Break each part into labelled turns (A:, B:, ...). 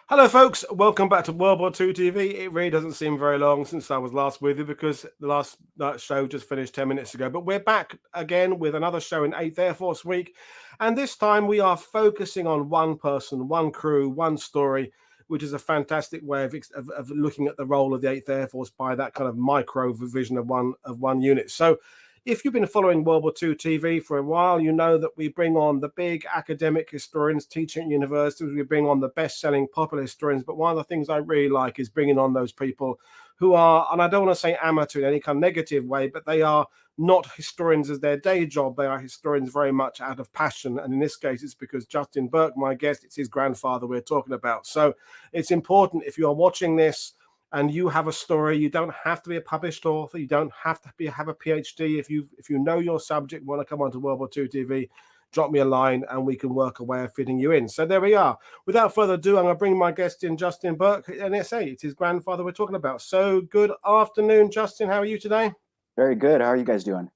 A: Hello, folks. Welcome back to World War II TV. It really doesn't seem very long since I was last with you because the last show just finished 10 minutes ago. But we're back again with another show in 8th Air Force Week. And this time we are focusing on one person, one crew, one story, which is a fantastic way of looking at the role of the 8th Air Force by that kind of micro vision of one unit. So if you've been following World War II TV for a while, you know that we bring on the big academic historians teaching at universities. We bring on the best-selling popular historians. But one of the things I really like is bringing on those people who are, and I don't want to say amateur in any kind of negative way, but they are not historians as their day job. They are historians very much out of passion. And in this case, it's because Justin Burke, my guest, it's his grandfather we're talking about. So it's important if you are watching this and you have a story, you don't have to be a published author, you don't have to have a PhD. If you know your subject, want to come onto World War II TV, drop me a line and we can work a way of fitting you in. So there we are. Without further ado, I'm going to bring my guest in, Justin Burke, NSA. It's his grandfather we're talking about. So good afternoon, Justin. How are you today?
B: Very good. How are you guys doing?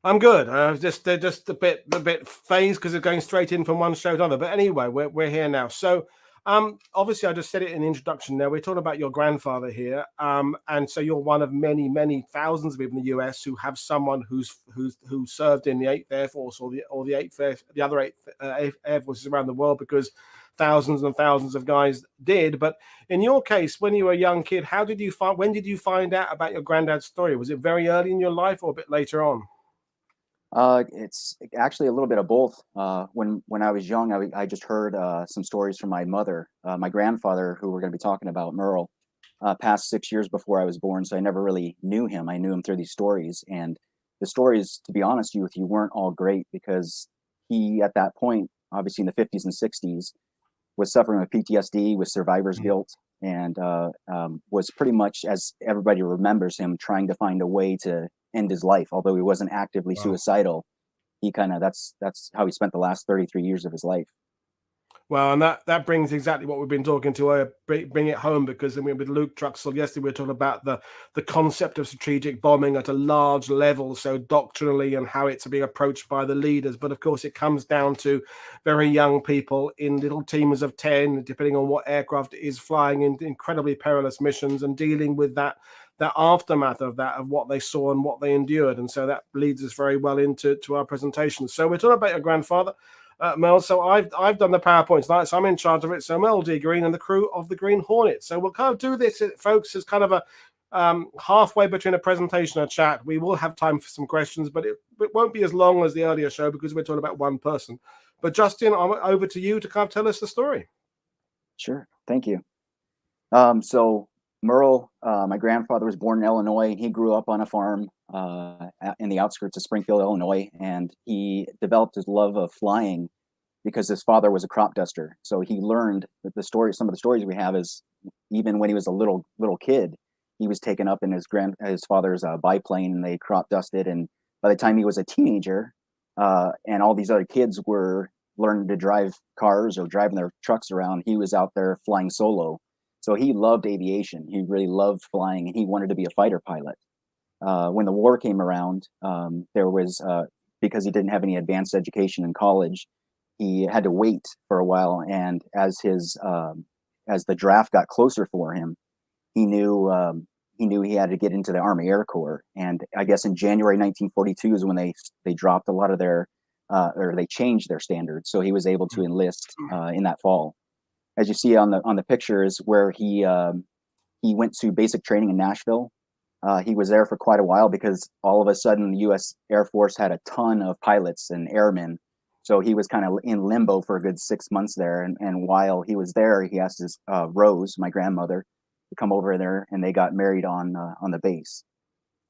A: I'm good. Just a bit phased because it's going straight in from one show to another. But anyway, we're here now. So obviously I just said it in the introduction there. We're talking about your grandfather here. And so you're one of many thousands of people in the US who have someone who served in the 8th Air Force or the 8th the other 8th Air Forces around the world, because thousands and thousands of guys did. But in your case, when you were a young kid, when did you find out about your granddad's story? Was it very early in your life or a bit later on?
B: It's actually a little bit of both. When I was young, I just heard some stories from my mother. My grandfather, who we're going to be talking about, Merle, passed 6 years before I was born, so I never really knew him. I knew him through these stories, and the stories, to be honest with you, weren't all great because he, at that point, obviously in the 50s and 60s, was suffering with PTSD, with survivor's guilt, and was pretty much, as everybody remembers him, trying to find a way to end his life. Although he wasn't actively suicidal, he kind of that's how he spent the last 33 years of his life.
A: Well, and that brings exactly what we've been talking to. Bring it home, because I mean, with Luke Truxell yesterday, we were talking about the concept of strategic bombing at a large level, so doctrinally, and how it's being approached by the leaders. But of course, it comes down to very young people in little teams of 10, depending on what aircraft is flying in incredibly perilous missions and dealing with that aftermath of that, of what they saw and what they endured. And so that leads us very well into our presentation. So we're talking about your grandfather. Mel, so I've done the PowerPoint tonight, so I'm in charge of it. So Merle D Green and the crew of the Green Hornets. So we'll kind of do this, folks, as kind of a halfway between a presentation and a chat. We will have time for some questions, but it won't be as long as the earlier show because we're talking about one person. But Justin, I'm over to you to kind of tell us the story.
B: Sure, thank you. So Merle, my grandfather, was born in Illinois. He grew up on a farm in the outskirts of Springfield, Illinois, and he developed his love of flying because his father was a crop duster. So he learned that some of the stories we have is even when he was a little kid, he was taken up in his father's biplane, and they crop dusted. And by the time he was a teenager, and all these other kids were learning to drive cars or driving their trucks around, he was out there flying solo. So he loved aviation. He really loved flying, and he wanted to be a fighter pilot. When the war came around, there was because he didn't have any advanced education in college, he had to wait for a while. And as the draft got closer for him, he knew he had to get into the Army Air Corps. And I guess in January 1942 is when they dropped a lot of their or they changed their standards. So he was able to enlist in that fall. As you see on the pictures, where he went to basic training in Nashville. He was there for quite a while because all of a sudden the U.S. Air Force had a ton of pilots and airmen. So he was kind of in limbo for a good 6 months there. And while he was there, he asked his Rose, my grandmother, to come over there, and they got married on the base.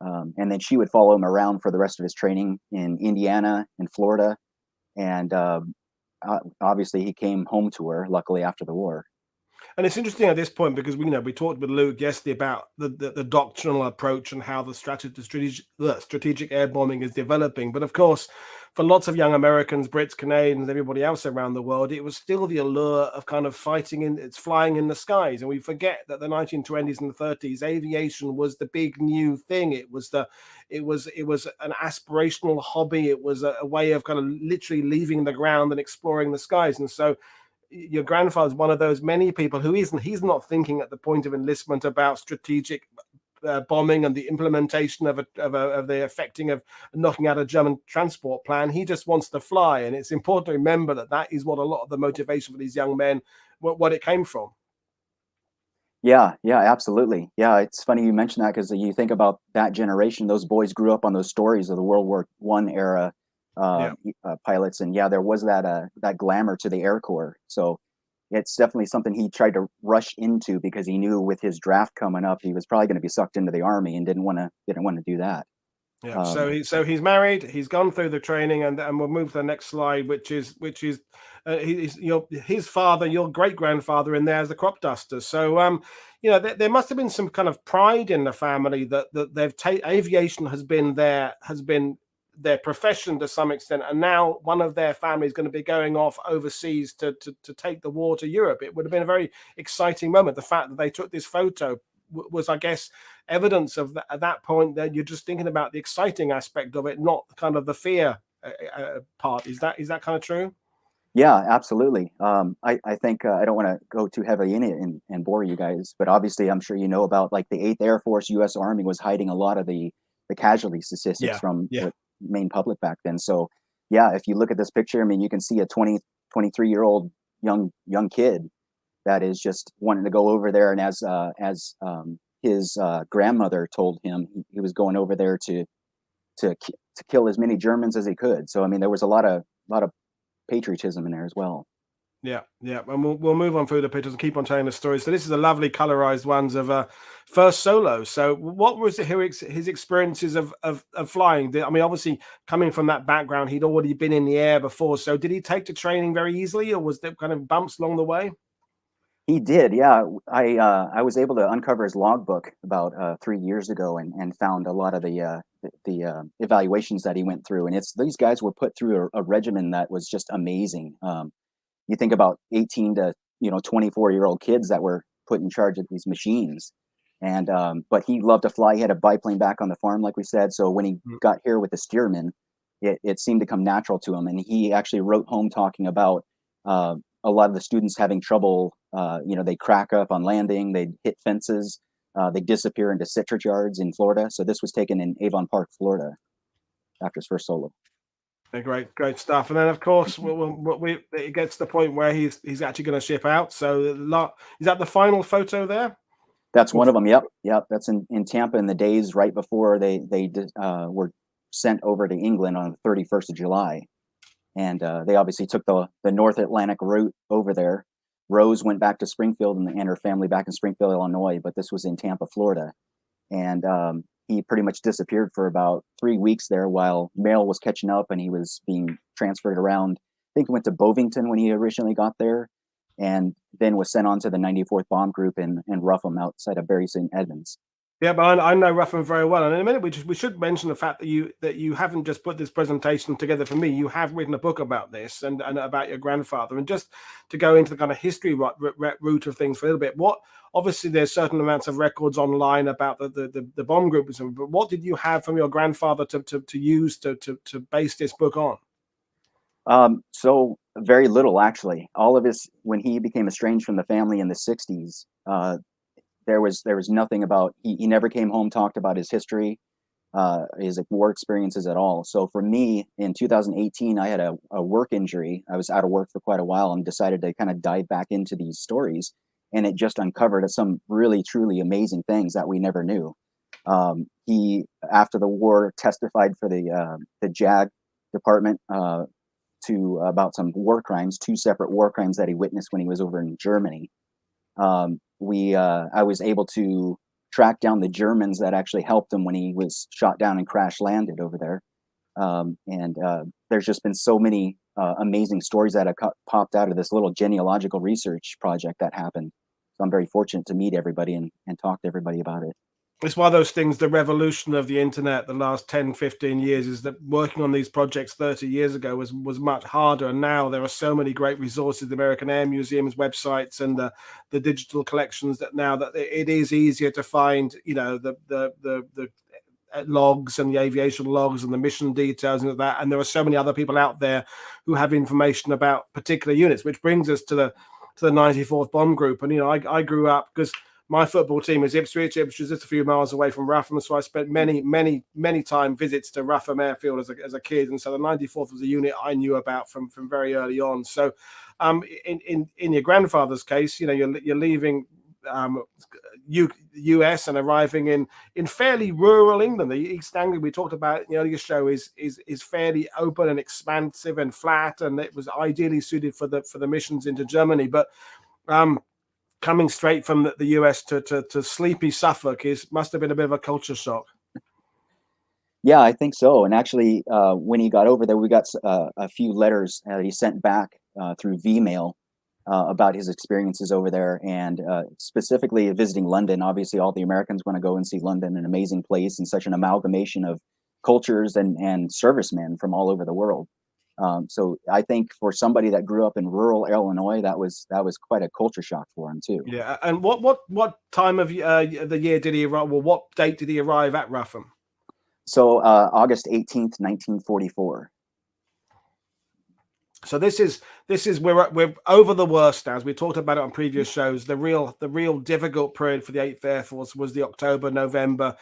B: And then she would follow him around for the rest of his training in Indiana and Florida. And obviously he came home to her, luckily, after the war.
A: And it's interesting at this point because we talked with Luke yesterday about the doctrinal approach and how the strategic air bombing is developing. But of course, for lots of young Americans, Brits, Canadians, everybody else around the world, it was still the allure of kind of flying in the skies. And we forget that the 1920s and the 30s, aviation was the big new thing. It was an aspirational hobby. It was a way of kind of literally leaving the ground and exploring the skies. And so your grandfather's one of those many people who he's not thinking at the point of enlistment about strategic bombing and the implementation of the effecting of knocking out a German transport plan. He just wants to fly, and it's important to remember that is what a lot of the motivation for these young men, what it came from.
B: Yeah, absolutely. Yeah, it's funny you mention that, because you think about that generation; those boys grew up on those stories of the World War I era pilots, and there was that glamour to the Air Corps. So it's definitely something he tried to rush into, because he knew with his draft coming up, he was probably going to be sucked into the Army, and didn't want to do that.
A: Yeah. So he's married. He's gone through the training, and we'll move to the next slide, which is his father, your great grandfather, in there as the cropduster. So there must have been some kind of pride in the family that aviation has been their profession to some extent, and now one of their family is going to be going off overseas to take the war to Europe. It would have been a very exciting moment. The fact that they took this photo was, I guess, evidence of that. At that point, that you're just thinking about the exciting aspect of it, not kind of the fear part. Is that kind of true?
B: Yeah, absolutely. I think I don't want to go too heavily in it and bore you guys, but obviously I'm sure you know about, like, the 8th Air Force, U.S. Army was hiding a lot of the casualty statistics from the main public back then. So if you look at this picture, I mean, you can see a 23-year-old young kid that is just wanting to go over there, and as his grandmother told him, he was going over there to kill as many Germans as he could. So I mean, there was a lot of patriotism in there as well.
A: Yeah, and we'll move on through the pictures and keep on telling the story. So this is a lovely colorized ones of first solo. So what was his experiences of flying? I mean, obviously coming from that background, he'd already been in the air before. So did he take to training very easily, or was there kind of bumps along the way?
B: He did, yeah. I was able to uncover his logbook about 3 years ago, and found a lot of the evaluations that he went through. And these guys were put through a regimen that was just amazing. You think about 18 to 24-year-old kids that were put in charge of these machines, and but he loved to fly. He had a biplane back on the farm, like we said. So when he got here with the steerman, it seemed to come natural to him, and he actually wrote home talking about a lot of the students having trouble. They crack up on landing, they hit fences, they disappear into citrus yards in Florida. So this was taken in Avon Park, Florida, after his first solo.
A: Great stuff. And then, of course, it gets to the point where he's actually going to ship out. So is that the final photo there?
B: That's one of them. Yep. That's in Tampa, in the days right before they were sent over to England on the 31st of July. And they obviously took the North Atlantic route over there. Rose went back to Springfield, and her family back in Springfield, Illinois, but this was in Tampa, Florida. And he pretty much disappeared for about 3 weeks there while Merle was catching up, and he was being transferred around. I think he went to Bovington when he originally got there, and then was sent on to the 94th Bomb Group in Rougham outside of Bury St. Edmunds.
A: Yeah, but I know Rougham very well, and in a minute we should mention the fact that you haven't just put this presentation together for me. You have written a book about this and about your grandfather, and just to go into the kind of history route of things for a little bit. Obviously there's certain amounts of records online about the bomb group, but what did you have from your grandfather to use to base this book on?
B: So very little, actually. All of his, when he became estranged from the family in the 60s, there was nothing about, he never came home, talked about his history, his war experiences at all. So for me, in 2018, I had a work injury. I was out of work for quite a while, and decided to kind of dive back into these stories. And it just uncovered some really, truly amazing things that we never knew. He, after the war, testified for the JAG department about some war crimes, 2 separate war crimes that he witnessed when he was over in Germany. I was able to track down the Germans that actually helped him when he was shot down and crash landed over there. And there's just been so many amazing stories that have popped out of this little genealogical research project that happened. So I'm very fortunate to meet everybody and talk to everybody about it.
A: It's one of those things, the revolution of the internet the last 10, 15 years, is that working on these projects 30 years ago was much harder. And now there are so many great resources, the American Air Museum's websites and the digital collections, that now that it is easier to find, the logs and the aviation logs and the mission details and that. And there are so many other people out there who have information about particular units, which brings us to the 94th Bomb Group. And, I grew up because my football team is Ipswich. Ipswich is just a few miles away from Ruffham. So I spent many time visits to Ruffham Airfield as a kid. And so the 94th was a unit I knew about from very early on. So in your grandfather's case, you're leaving US and arriving in fairly rural England. The East Anglia we talked about in the earlier show is fairly open and expansive and flat, and it was ideally suited for the missions into Germany. But coming straight from the US to sleepy Suffolk must have been a bit of a culture shock.
B: Yeah, I think so. And actually, when he got over there, we got a few letters that he sent back through Vmail about his experiences over there, and specifically visiting London. Obviously, all the Americans want to go and see London, an amazing place and such an amalgamation of cultures and servicemen from all over the world. So I think for somebody that grew up in rural Illinois, that was quite a culture shock for him too.
A: Yeah. And what time of the year did he arrive? Well, what date did he arrive at Ruffham?
B: So August 18th, 1944.
A: So this is we're over the worst now. As we talked about it on previous shows, the real difficult period for the 8th Air Force was the October-November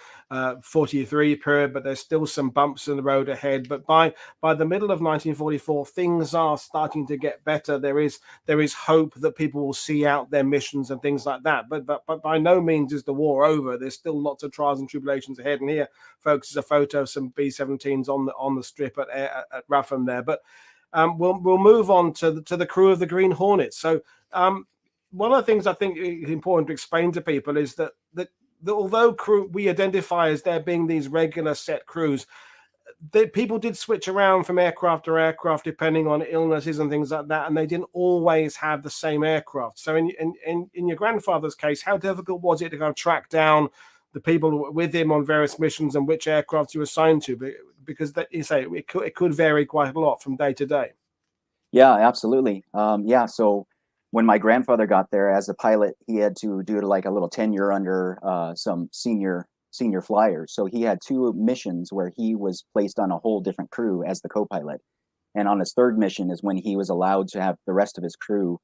A: 43 period, but there's still some bumps in the road ahead. But by the middle of 1944, things are starting to get better. There is hope that people will see out their missions and things like that. But by no means is the war over. There's still lots of trials and tribulations ahead. And here, folks, is a photo of some B17s on the strip at Ruffham there. But we'll move on to the crew of the Green Hornets. So one of the things I think is important to explain to people is that although we identify as there being these regular set crews, people did switch around from aircraft to aircraft depending on illnesses and things like that, and they didn't always have the same aircraft. So in your grandfather's case, how difficult was it to kind of track down the people with him on various missions and which aircraft you assigned to? Because it could vary quite a lot from day to day.
B: Yeah, absolutely. So when my grandfather got there as a pilot, he had to do like a little tenure under some senior flyers. So he had 2 missions where he was placed on a whole different crew as the co-pilot. And on his 3rd mission is when he was allowed to have the rest of his crew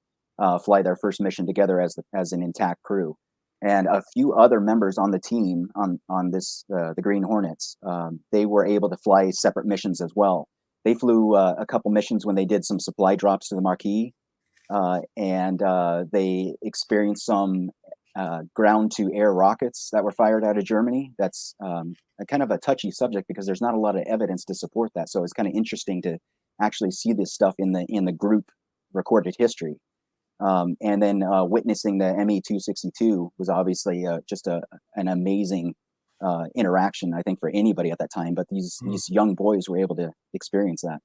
B: fly their first mission together as an intact crew. And a few other members on the team on this the Green Hornets, they were able to fly separate missions as well. They flew a couple missions when they did some supply drops to the Marquis, and they experienced some ground-to-air rockets that were fired out of Germany. That's a kind of a touchy subject because there's not a lot of evidence to support that. So it's kind of interesting to actually see this stuff in the group recorded history. And then witnessing the ME-262 was obviously just an amazing interaction, I think, for anybody at that time. But these young boys were able to experience that.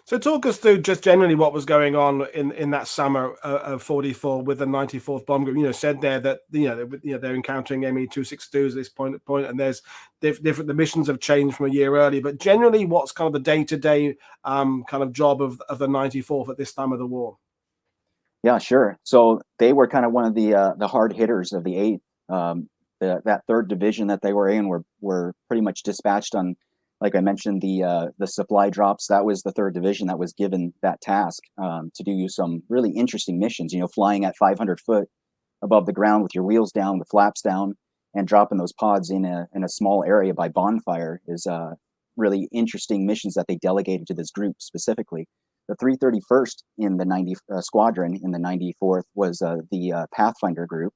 A: So talk us through just generally what was going on in that summer of 44 with the 94th Bomb Group. Said there that they're encountering ME-262s at this point, and there's different. The missions have changed from a year earlier, but generally, what's kind of the day-to-day kind of job of the 94th at this time of the war?
B: Yeah, sure. So they were kind of one of the hard hitters of the 8th. That 3rd division that they were in were pretty much dispatched on, like I mentioned, the supply drops. That was the 3rd division that was given that task to do some really interesting missions. Flying at 500 foot above the ground with your wheels down, with flaps down, and dropping those pods in a small area by bonfire is really interesting missions that they delegated to this group specifically. The 331st in the 90 squadron in the 94th was the Pathfinder group,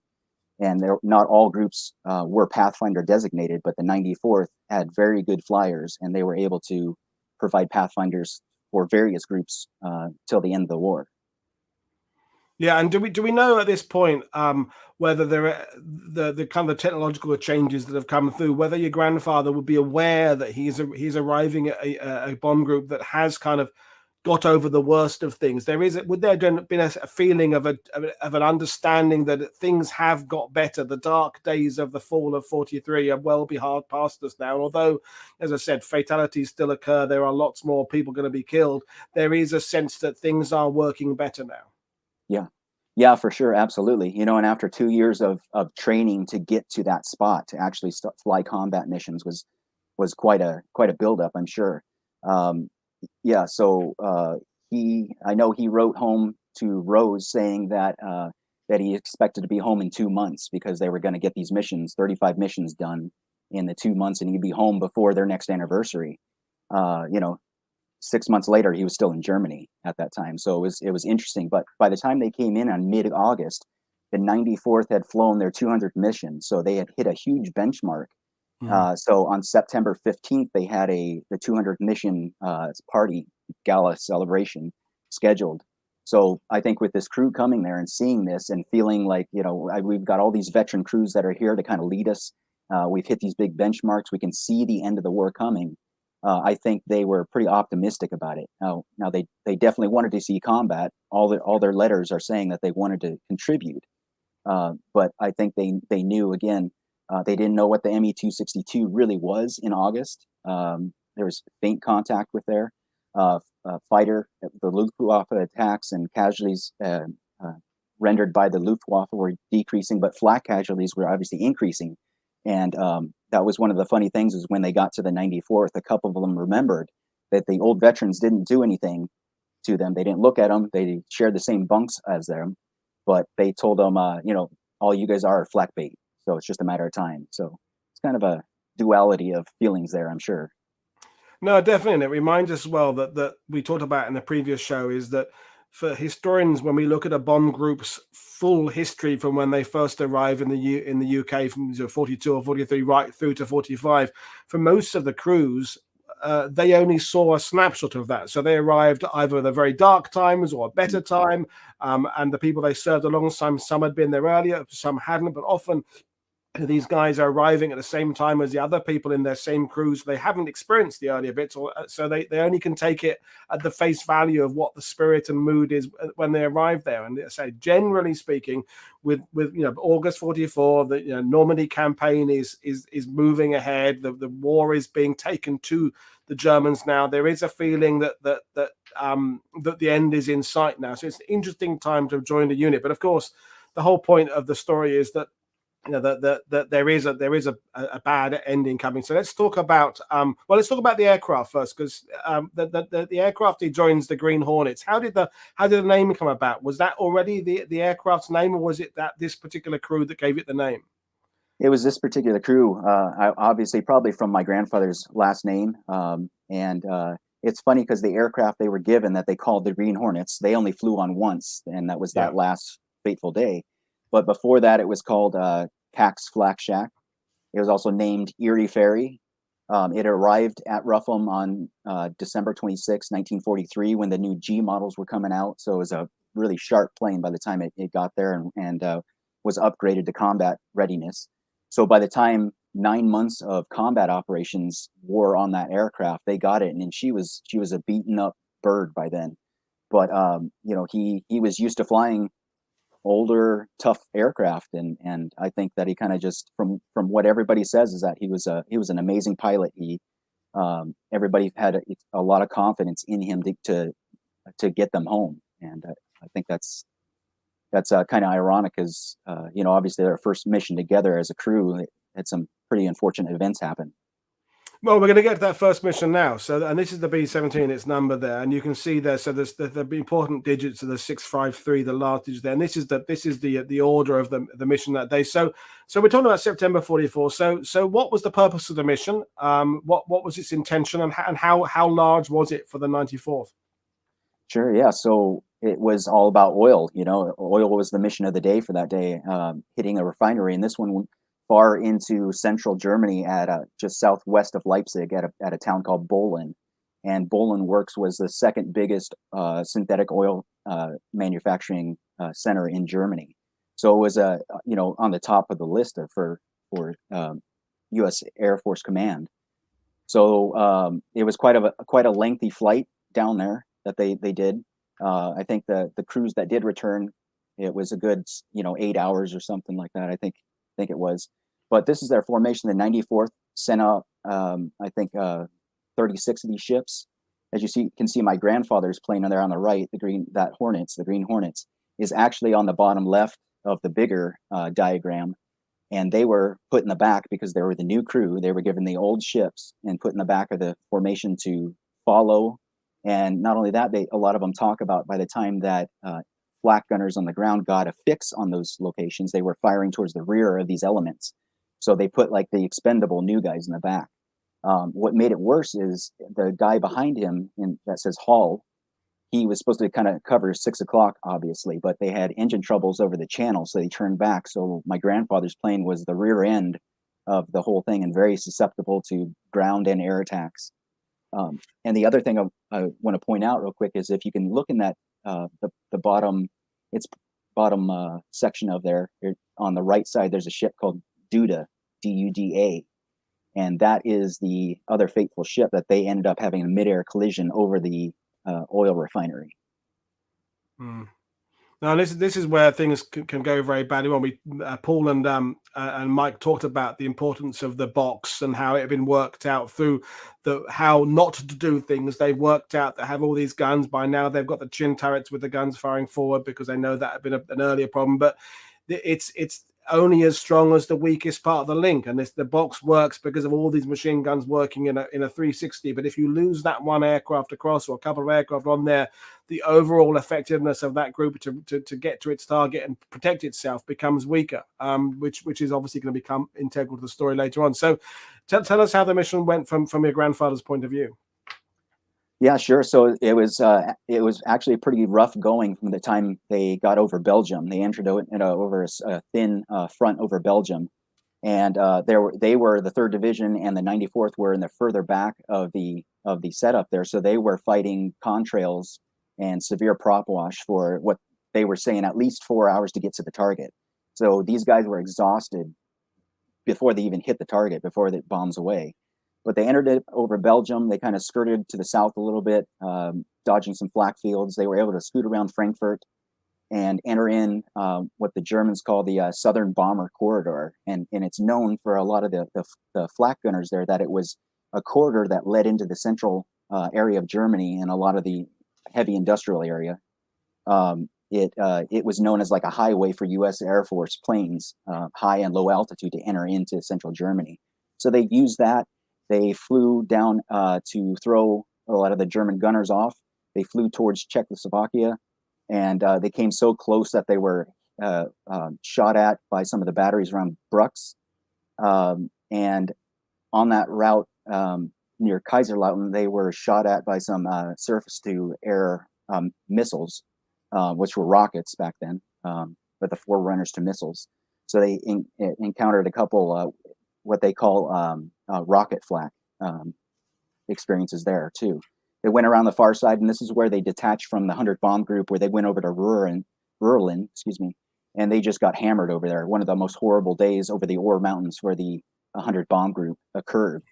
B: and not all groups were Pathfinder designated, but the 94th had very good flyers, and they were able to provide Pathfinders for various groups till the end of the war.
A: Yeah, and do we know at this point whether there are the kind of technological changes that have come through, whether your grandfather would be aware that he's arriving at a bomb group that has kind of got over the worst of things? Would there have been a feeling of an understanding that things have got better? The dark days of the fall of 43 are well past us now. And although, as I said, fatalities still occur, there are lots more people going to be killed. There is a sense that things are working better now.
B: Yeah, for sure, absolutely. And after 2 years of training to get to that spot to actually fly combat missions was was quite a buildup, I'm sure. Yeah, so I know he wrote home to Rose saying that that he expected to be home in 2 months because they were going to get these missions, 35 missions done in the 2 months, and he'd be home before their next anniversary. You know, 6 months later, he was still in Germany at that time, so it was interesting. But by the time they came in on mid-August, the 94th had flown their 200th mission, so they had hit a huge benchmark. So on September 15th, they had the 200th mission party gala celebration scheduled. So I think with this crew coming there and seeing this and feeling like, you know, we've got all these veteran crews that are here to kind of lead us. We've hit these big benchmarks. We can see the end of the war coming. I think they were pretty optimistic about it. Now they definitely wanted to see combat. All their letters are saying that they wanted to contribute. But I think they knew, again, they didn't know what the ME-262 really was in August. There was faint contact with their fighter. The Luftwaffe attacks and casualties rendered by the Luftwaffe were decreasing, but flak casualties were obviously increasing. And that was one of the funny things, is when they got to the 94th, a couple of them remembered that the old veterans didn't do anything to them. They didn't look at them. They shared the same bunks as them, but they told them, you know, all you guys are flak bait. So it's just a matter of time. So it's kind of a duality of feelings there, I'm sure.
A: No, definitely. And it reminds us well that we talked about in the previous show is that for historians, when we look at a bomb group's full history from when they first arrived in the UK from 42 or 43 right through to 45, for most of the crews, they only saw a snapshot of that. So they arrived either at the very dark times or a better time, and the people they served alongside, some had been there earlier, some hadn't, but often these guys are arriving at the same time as the other people in their same crews. They haven't experienced the earlier bits, or so they only can take it at the face value of what the spirit and mood is when they arrive there. And say, generally speaking, with August 44, the Normandy campaign is moving ahead. The war is being taken to the Germans now. There is a feeling that the end is in sight now. So it's an interesting time to have joined a unit. But of course, the whole point of the story is that that there is a bad ending coming. So let's talk about let's talk about the aircraft first, because the aircraft he joins the Green Hornets. How did the name come about? Was that already the aircraft's name, or was it that this particular crew that gave it the name?
B: It was this particular crew, obviously probably from my grandfather's last name. And it's funny because the aircraft they were given that they called the Green Hornets, they only flew on once, and that was that last fateful day. But before that, it was called Cax Flak Shack. It was also named Erie Ferry. It arrived at Rougham on December 26, 1943, when the new G models were coming out. So it was a really sharp plane by the time it got there, and was upgraded to combat readiness. So by the time 9 months of combat operations were on that aircraft, they got it, and she was a beaten up bird by then. But he was used to flying older, tough aircraft, and I think that he kind of just from what everybody says is that he was an amazing pilot. Everybody had a lot of confidence in him to get them home, and I think that's kind of ironic, because obviously their first mission together as a crew had some pretty unfortunate events happen.
A: Well, we're going to get to that first mission now. So, and this is the B17, its number there, and you can see there. So there's the important digits of the 653, the last digit there, and this is the order of the mission that day. So we're talking about September 44. So what was the purpose of the mission? What was its intention, and how large was it for the 94th?
B: Sure, yeah. So it was all about oil. Oil was the mission of the day for that day, hitting a refinery, and this one far into central Germany at just southwest of Leipzig at a town called Bohlen. And Bohlen Works was the second biggest synthetic oil manufacturing center in Germany. So it was on the top of the list for U.S. Air Force Command. So it was quite a lengthy flight down there that they did. I think the crews that did return, it was a good 8 hours or something like that. I think it was. But this is their formation. The 94th sent out, I think, 36 of these ships. As you can see my grandfather's plane there on the right, the Green Hornets, is actually on the bottom left of the bigger diagram. and they were put in the back because they were the new crew. They were given the old ships and put in the back of the formation to follow. And not only that, a lot of them talk about by the time that flak gunners on the ground got a fix on those locations, they were firing towards the rear of these elements. So they put like the expendable new guys in the back. What made it worse is the guy behind him that says Hall, he was supposed to kind of cover 6 o'clock, obviously, but they had engine troubles over the channel, so they turned back. So my grandfather's plane was the rear end of the whole thing and very susceptible to ground and air attacks. And the other thing I want to point out real quick is if you can look in that the bottom, bottom section of there on the right side, there's a ship called Duda, D-U-D-A. And that is the other fateful ship that they ended up having a midair collision over the oil refinery.
A: Now this is where things can go very badly. When we Paul and Mike talked about the importance of the box and how it had been worked out through how not to do things. They've worked out that have all these guns by now. They've got the chin turrets with the guns firing forward because they know that had been an earlier problem. But it's only as strong as the weakest part of the link, and the box works because of all these machine guns working in a 360. But if you lose that one aircraft across or a couple of aircraft on there, the overall effectiveness of that group to get to its target and protect itself becomes weaker, which is obviously going to become integral to the story later on. So tell us how the mission went from your grandfather's point of view.
B: Yeah, sure. So it was actually pretty rough going from the time they got over Belgium. They entered over a thin front over Belgium, and they were the 3rd Division and the 94th were in the further back of the setup there. So they were fighting contrails and severe prop wash for what they were saying at least 4 hours to get to the target. So these guys were exhausted before they even hit the target, before it bombs away. But they entered it over Belgium. They kind of skirted to the south a little bit, dodging some flak fields. They were able to scoot around Frankfurt and enter in what the Germans call the Southern Bomber Corridor. And it's known for a lot of the flak gunners there that it was a corridor that led into the central area of Germany and a lot of the heavy industrial area. It was known as like a highway for U.S. Air Force planes, high and low altitude, to enter into central Germany. So they used that. They flew down to throw a lot of the German gunners off. They flew towards Czechoslovakia, and they came so close that they were shot at by some of the batteries around Brux. And on that route near Kaiserlautern, they were shot at by some surface-to-air missiles, which were rockets back then, but the forerunners to missiles. So they encountered a couple what they call rocket flak experiences there too. They went around the far side, and this is where they detached from the 100th Bomb Group, where they went over to Ruhrlen, and they just got hammered over there. One of the most horrible days over the Ore Mountains where the 100th Bomb Group occurred.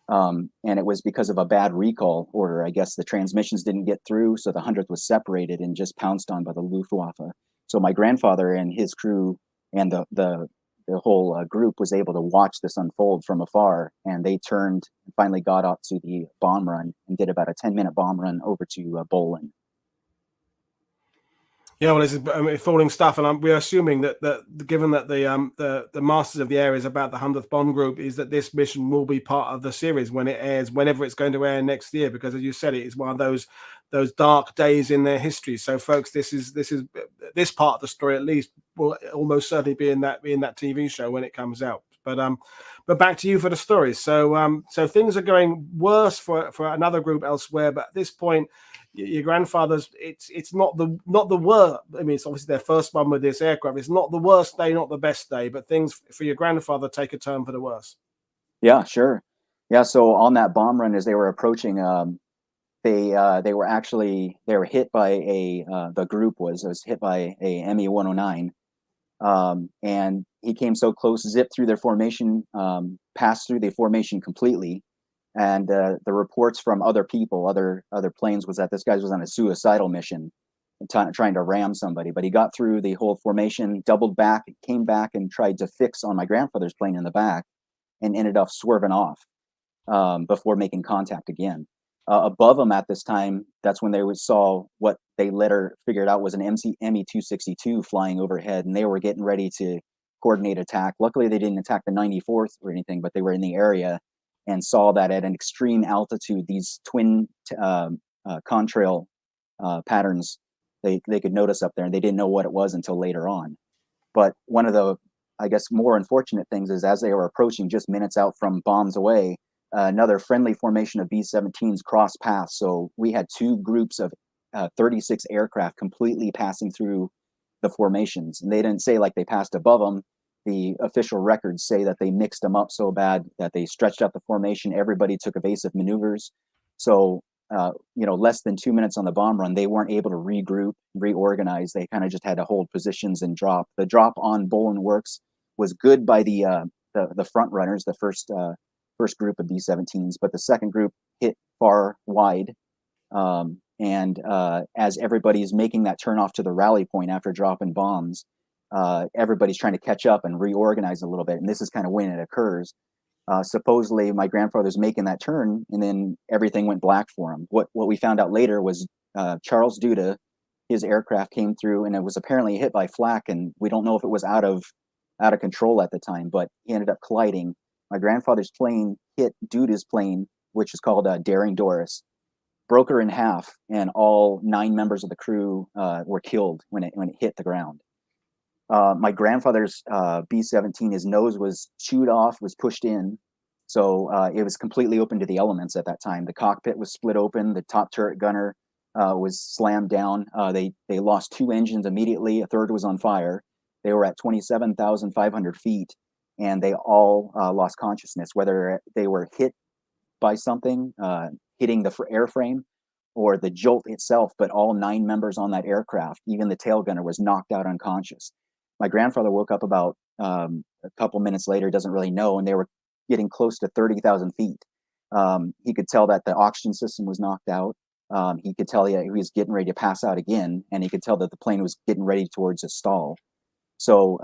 B: And it was because of a bad recall order. I guess the transmissions didn't get through, so the 100th was separated and just pounced on by the Luftwaffe. So my grandfather and his crew and the whole group was able to watch this unfold from afar, and they turned and finally got up to the bomb run and did about a 10-minute bomb run over to Bolin.
A: Yeah, well, it's falling stuff, and we're assuming that given that the masters of the air is about the 100th Bomb Group, is that this mission will be part of the series when it airs, whenever it's going to air next year, because as you said, it is one of those dark days in their history. So, folks, this part of the story at least will almost certainly be in that TV show when it comes out. But back to you for the stories. So things are going worse for another group elsewhere, but at this point, your grandfather's it's not the worst. I mean, it's obviously their first one with this aircraft. It's not the worst day, not the best day, but things for your grandfather take a turn for the worse.
B: Yeah, sure. Yeah, so on that bomb run, as they were approaching, they were hit by the group was hit by a ME 109, and he came so close, zipped through their formation, passed through the formation completely. And the reports from other people, other planes, was that this guy was on a suicidal mission, trying to ram somebody. But he got through the whole formation, doubled back, came back, and tried to fix on my grandfather's plane in the back, and ended up swerving off before making contact again. Above them at this time, that's when they saw what they later figured out was an ME 262 flying overhead, and they were getting ready to coordinate attack. Luckily, they didn't attack the 94th or anything, but they were in the area and saw that at an extreme altitude, these twin contrail patterns, they could notice up there, and they didn't know what it was until later on. But one of the, I guess, more unfortunate things is as they were approaching just minutes out from bombs away, another friendly formation of B-17s crossed paths. So we had two groups of 36 aircraft completely passing through the formations. And they didn't say like they passed above them. The official records say that they mixed them up so bad that they stretched out the formation. Everybody took evasive maneuvers. So, less than 2 minutes on the bomb run, they weren't able to regroup, reorganize. They kind of just had to hold positions and drop. The drop on Bolin Works was good by the front runners, the first group of B-17s, but the second group hit far wide. As everybody's making that turn off to the rally point after dropping bombs, everybody's trying to catch up and reorganize a little bit. And this is kind of when it occurs. Supposedly my grandfather's making that turn, and then everything went black for him. What we found out later was Charles Duda, his aircraft came through, and it was apparently hit by flak, and we don't know if it was out of control at the time, but he ended up colliding. My grandfather's plane hit Duda's plane, which is called Daring Doris, broke her in half, and all 9 members of the crew were killed when it hit the ground. My grandfather's B-17, his nose was chewed off, was pushed in. So it was completely open to the elements at that time. The cockpit was split open. The top turret gunner was slammed down. They lost 2 engines immediately. A third was on fire. They were at 27,500 feet, and they all lost consciousness, whether they were hit by something, hitting the airframe, or the jolt itself. But all 9 members on that aircraft, even the tail gunner, was knocked out unconscious. My grandfather woke up about a couple minutes later, doesn't really know, and they were getting close to 30,000 feet. He could tell that the oxygen system was knocked out. He could tell he was getting ready to pass out again, and he could tell that the plane was getting ready towards a stall. So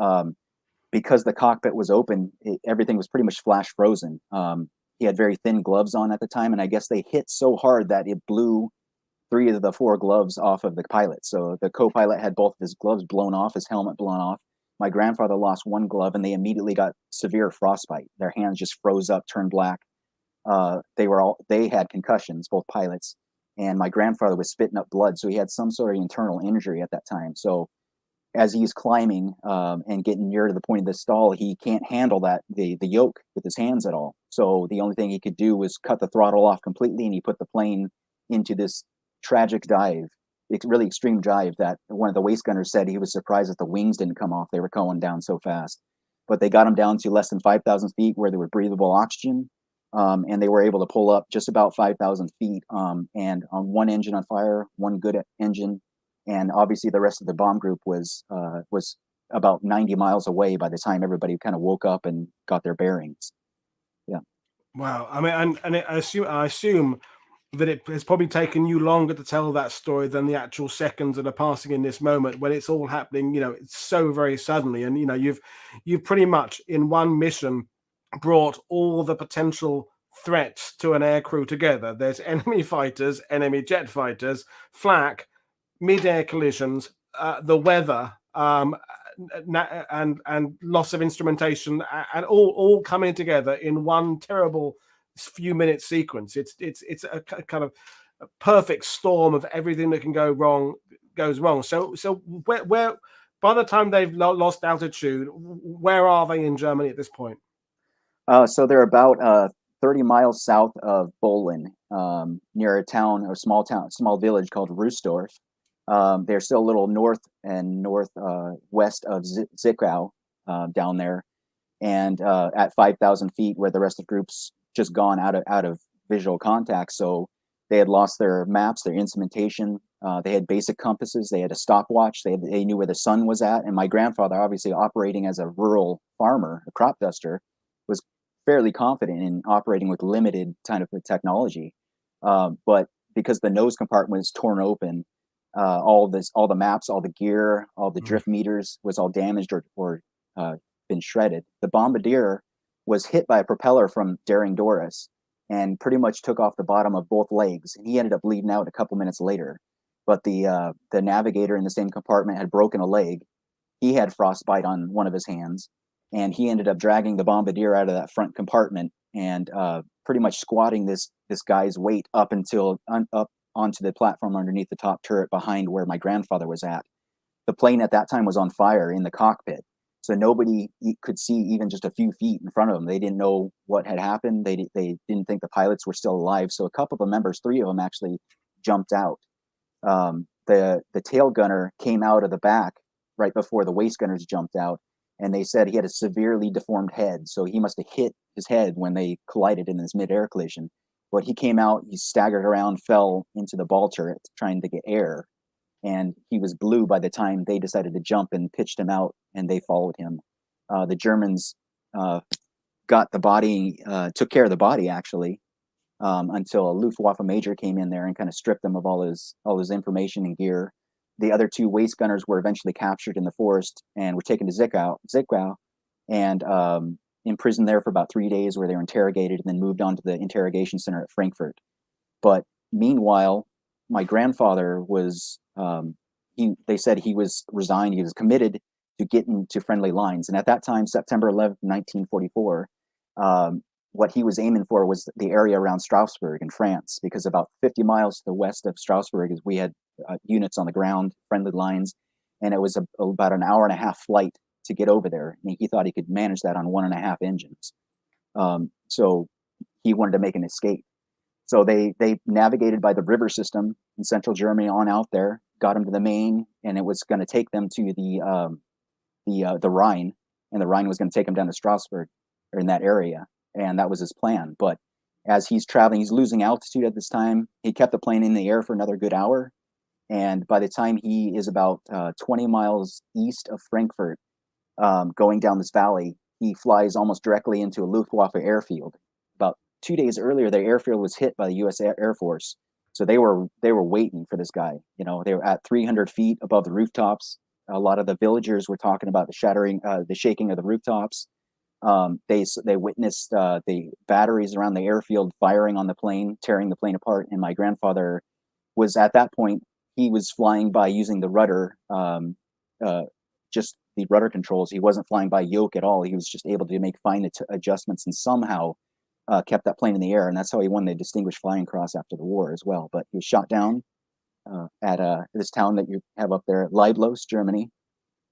B: because the cockpit was open, everything was pretty much flash frozen. He had very thin gloves on at the time, and I guess they hit so hard that it blew 3 of the 4 gloves off of the pilot. So the co-pilot had both of his gloves blown off, his helmet blown off. My grandfather lost 1 glove, and they immediately got severe frostbite. Their hands just froze up, turned black. They had concussions, both pilots, and my grandfather was spitting up blood. So he had some sort of internal injury at that time. So as he's climbing and getting near to the point of the stall, he can't handle the yoke with his hands at all. So the only thing he could do was cut the throttle off completely, and he put the plane into this tragic dive, really extreme dive, that one of the waist gunners said he was surprised that the wings didn't come off. They were going down so fast. But they got him down to less than 5,000 feet where there was breathable oxygen, and they were able to pull up just about 5,000 feet, and on 1 engine on fire, 1 good engine. And obviously the rest of the bomb group was about 90 miles away by the time everybody kind of woke up and got their bearings. Yeah.
A: Wow. I mean, I assume that it has probably taken you longer to tell that story than the actual seconds that are passing in this moment when it's all happening, it's so very suddenly. And, you've pretty much in one mission brought all the potential threats to an aircrew together. There's enemy fighters, enemy jet fighters, flak, mid-air collisions, the weather, and loss of instrumentation, and all coming together in one terrible few minute sequence. It's a kind of a perfect storm of everything that can go wrong goes wrong. So where by the time they've lost altitude, where are they in Germany at this point?
B: So they're about 30 miles south of Bolin, near a small village called Rüstorf. They're still a little north and northwest of Zwickau, down there, and at 5,000 feet, where the rest of the group's just gone out of visual contact. So they had lost their maps, their instrumentation. They had basic compasses. They had a stopwatch. They knew where the sun was at. And my grandfather, obviously operating as a rural farmer, a cropduster, was fairly confident in operating with limited kind of technology. But because the nose compartment was torn open, all the maps, all the gear, all the drift meters was all damaged or been shredded. The bombardier was hit by a propeller from Daring Doris and pretty much took off the bottom of both legs. And he ended up bleeding out a couple minutes later. But the navigator in the same compartment had broken a leg. He had frostbite on one of his hands. and he ended up dragging the bombardier out of that front compartment and pretty much squatting this guy's weight up onto the platform underneath the top turret behind where my grandfather was at. The plane at that time was on fire in the cockpit, so nobody could see even just a few feet in front of them. They didn't know what had happened. They didn't think the pilots were still alive. So a couple of the members, 3 of them actually jumped out. The tail gunner came out of the back right before the waist gunners jumped out, and they said he had a severely deformed head, so he must have hit his head when they collided in this mid-air collision. But he came out, he staggered around, fell into the ball turret trying to get air, and he was blue by the time they decided to jump and pitched him out, and they followed him. The Germans got the body, took care of the body actually, until a Luftwaffe major came in there and kind of stripped him of all his information and gear. The other 2 waist gunners were eventually captured in the forest and were taken to Zwickau and imprisoned there for about 3 days, where they were interrogated and then moved on to the interrogation center at Frankfurt. But meanwhile, my grandfather was, they said he was resigned. He was committed to getting to friendly lines. And at that time, September 11th, 1944, what he was aiming for was the area around Strasbourg in France, because about 50 miles to the west of Strasbourg, we had units on the ground, friendly lines, and it was about an hour and a half flight to get over there. And he thought he could manage that on 1.5 engines. So he wanted to make an escape. So they navigated by the river system in central Germany on out there, got him to the Main, and it was going to take them to the Rhine, and the Rhine was going to take him down to Strasbourg, or in that area, and that was his plan. But as he's traveling, he's losing altitude at this time. He kept the plane in the air for another good hour, and by the time he is about 20 miles east of Frankfurt, going down this valley, he flies almost directly into a Luftwaffe airfield. About 2 days earlier, their airfield was hit by the U.S. Air Force, so they were waiting for this guy. You know, they were at 300 feet above the rooftops. A lot of the villagers were talking about the shaking of the rooftops. They witnessed the batteries around the airfield firing on the plane, tearing the plane apart. And my grandfather was at that point, he was flying by using the rudder, just the rudder controls. He wasn't flying by yoke at all. He was just able to make fine adjustments and somehow kept that plane in the air. And that's how he won the Distinguished Flying Cross after the war as well. But he was shot down at this town that you have up there, Leiblos, Germany,